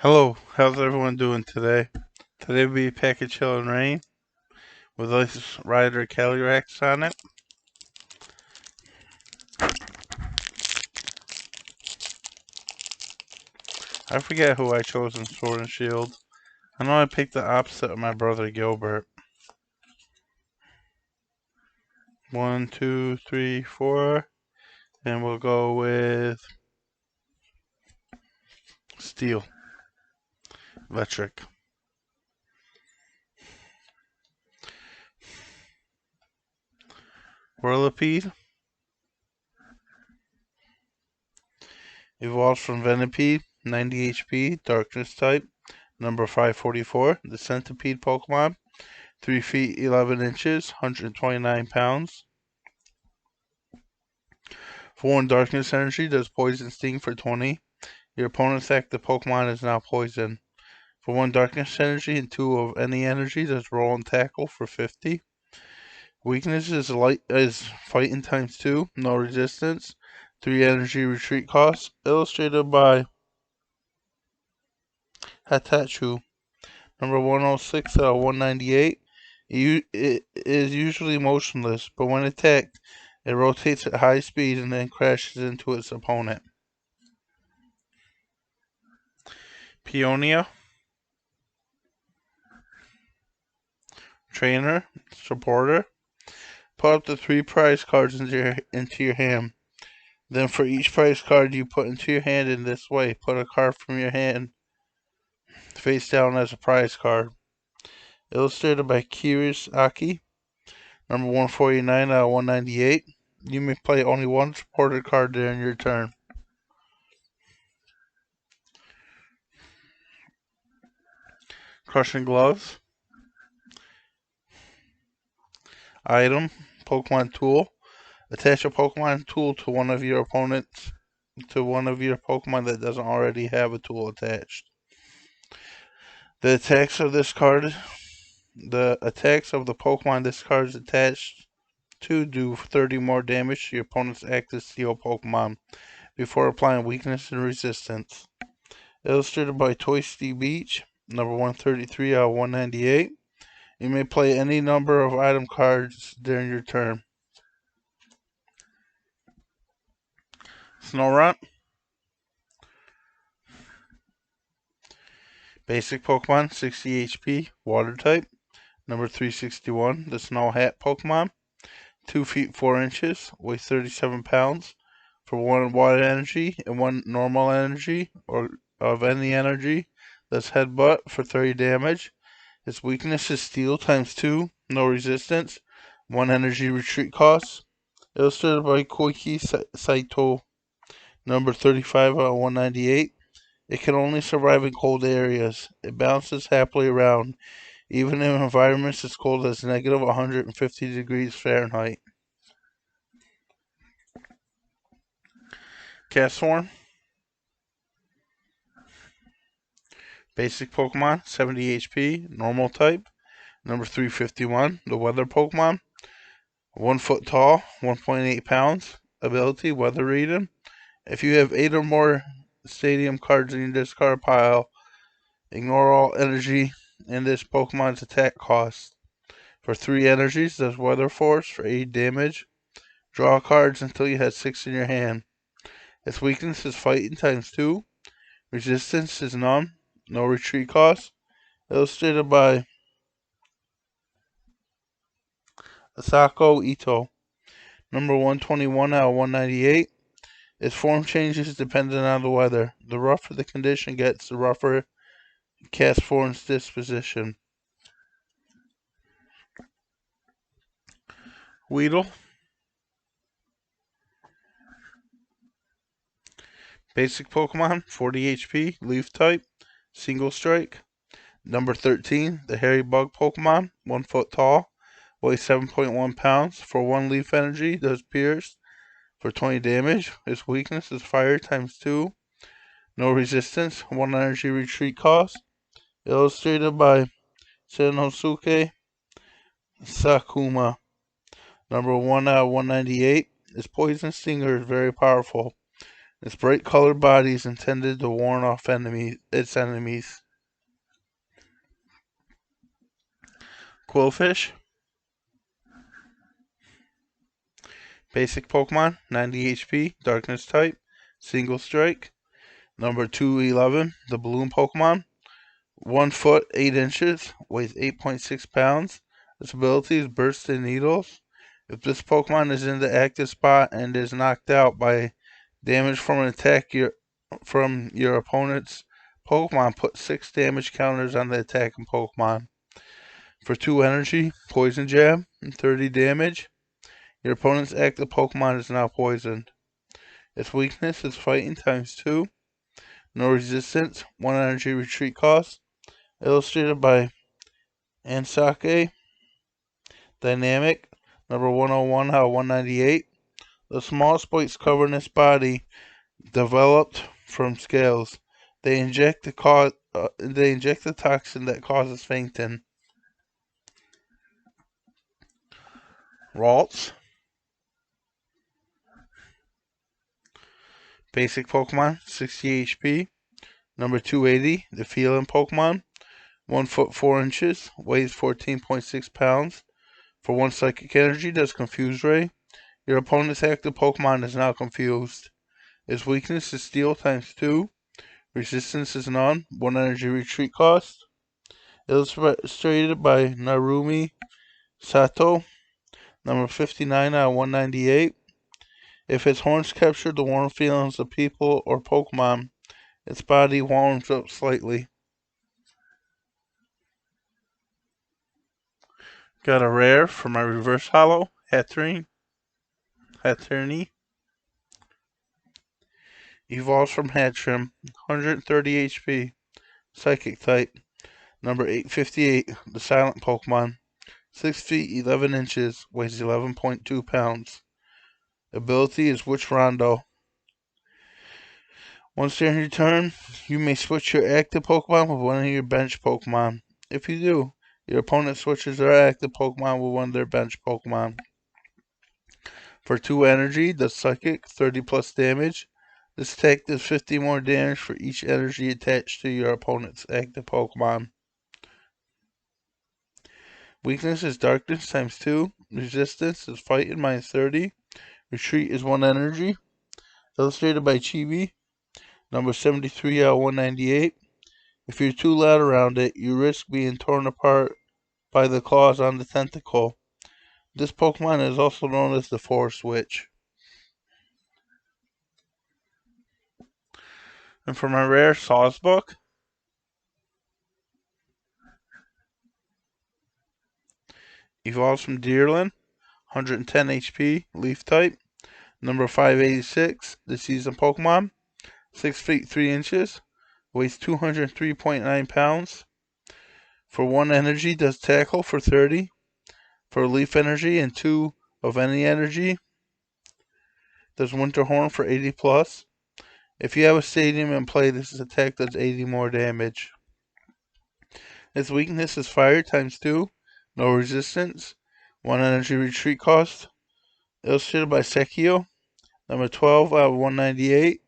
Hello, how's everyone doing today? Today will be a pack of Chill and Rain with Ice Rider Calyrex on it. I forget who I chose in Sword and Shield. I know I picked the opposite of my brother Gilbert. 1, 2, 3, 4, and we'll go with Steel, Electric. Whirlipede evolves from Venipede, 90 HP, Darkness type, number 544. The Centipede Pokemon, 3 feet 11 inches, 129 pounds. For 1 Darkness Energy, does Poison Sting for 20. Your opponent's active Pokemon is now poisoned. For 1 Darkness Energy and 2 of any energy, does Roll and Tackle for 50. Weakness is Fighting times 2, no resistance, 3 energy retreat costs. Illustrated by Hatachu. Number 106 out of 198. It is usually motionless, but when attacked, it rotates at high speed and then crashes into its opponent. Peonia, Trainer, Supporter. Put up to 3 prize cards into your hand. Then for each prize card you put into your hand in this way, put a card from your hand face down as a prize card. Illustrated by Kirish Aki. Number 149 out of 198. You may play only one supported card during your turn. Crushing Gloves. Item, Pokemon Tool. Attach a Pokemon tool to one of your opponents to one of your Pokemon that doesn't already have a tool attached. The attacks of this card The attacks of the Pokemon this card is attached to do 30 more damage to your opponent's active Steel Pokemon before applying weakness and resistance. Illustrated by Toasty Beach, number 133 out of 198. You may play any number of item cards during your turn. Snorunt. Basic Pokemon, 60 HP, Water type. Number 361, the Snow Hat Pokemon. 2 feet 4 inches, weighs 37 pounds. For 1 water energy and 1 normal energy, or of any energy, that's Headbutt for 30 damage. Its weakness is Steel times 2, no resistance, 1 energy retreat cost. Illustrated by Koiki Saito, number 35 out of 198. It can only survive in cold areas. It bounces happily around, even in environments as cold as negative 150 degrees Fahrenheit. Castform. Basic Pokemon, 70 HP, normal type. Number 351, the Weather Pokemon. 1 foot tall, 1.8 pounds. Ability, Weather Reading. If you have 8 or more stadium cards in your discard pile, ignore all energy in this Pokemon's attack cost. For 3 energies, does Weather Force for 8 damage. Draw cards until you have 6 in your hand. Its weakness is Fighting times 2. Resistance is none. No retreat cost. Illustrated by Asako Ito. Number 121 out of 198. Its form changes depending on the weather. The rougher the condition gets, the rougher Castform's disposition. Weedle. Basic Pokemon, 40 HP, Leaf type, Single Strike. Number 13, the Hairy Bug Pokemon, 1 foot tall, weighs 7.1 pounds. For 1 Leaf Energy, does Pierce for 20 damage. Its weakness is Fire times 2. No resistance, 1 energy retreat cost. Illustrated by Sanosuke Sakuma. Number 1 out of 198. Its Poison Stinger is very powerful. Its bright colored body is intended to warn off its enemies. Qwilfish. Basic Pokemon, 90 HP, Darkness type, Single Strike. Number 211, the Balloon Pokemon. 1 foot 8 inches, weighs 8.6 pounds. Its ability is Burst in Needles. If this Pokemon is in the active spot and is knocked out by damage from an attack from your opponent's Pokemon, put 6 damage counters on the attacking Pokemon. For 2 energy, Poison Jab, and 30 damage. Your opponent's active Pokemon is now poisoned. Its weakness is Fighting ×2. No resistance, 1 energy retreat cost. Illustrated by Ansake. Dynamic, number 101 out of 198. The small spikes covering its body developed from scales. They inject the toxin that causes fainting. Ralts. Basic Pokemon, 60 HP. Number 280, the Feline Pokemon. 1 foot 4 inches, weighs 14.6 pounds. For 1 psychic energy, does Confuse Ray. Your opponent's active Pokemon is now confused. Its weakness is Steel ×2. Resistance is none. 1 energy retreat cost. Illustrated by Narumi Sato. Number 59 out of 198. If its horns capture the warm feelings of people or Pokemon, its body warms up slightly. Got a rare for my reverse holo, Hatterene. Evolves from Hatchrim, 130 HP, Psychic type. Number 858, the Silent Pokemon. 6 feet 11 inches, weighs 11.2 pounds. Ability is Witch Rondo. Once during your turn, you may switch your active Pokemon with one of your bench Pokemon. If you do, your opponent switches their active Pokemon with one of their bench Pokemon. For 2 energy, does Psychic, 30 plus damage. This attack does 50 more damage for each energy attached to your opponent's active Pokemon. Weakness is Darkness ×2. Resistance is Fighting -30. Retreat is 1 energy. Illustrated by Chibi. Number 73 out of 198. If you're too loud around it, you risk being torn apart by the claws on the tentacle. This Pokemon is also known as the Forest Witch. And for my rare, Sawsbuck. Evolves from Deerland, 110 HP, Leaf type. Number 586, the season Pokemon. 6 feet 3 inches, weighs 203.9 pounds. For 1 energy, does Tackle for 30. For Leaf energy and 2 of any energy, does Winter Horn for 80 plus. If you have a stadium in play, this attack does 80 more damage. Its weakness is Fire ×2, no resistance, 1 energy retreat cost. Illustrated by Sekio. Number 12 out of 198.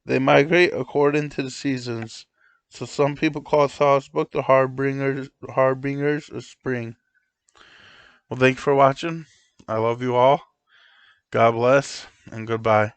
They migrate according to the seasons, so some people call Sawsbuck the harbingers of spring. Well, thanks for watching. I love you all. God bless, and goodbye.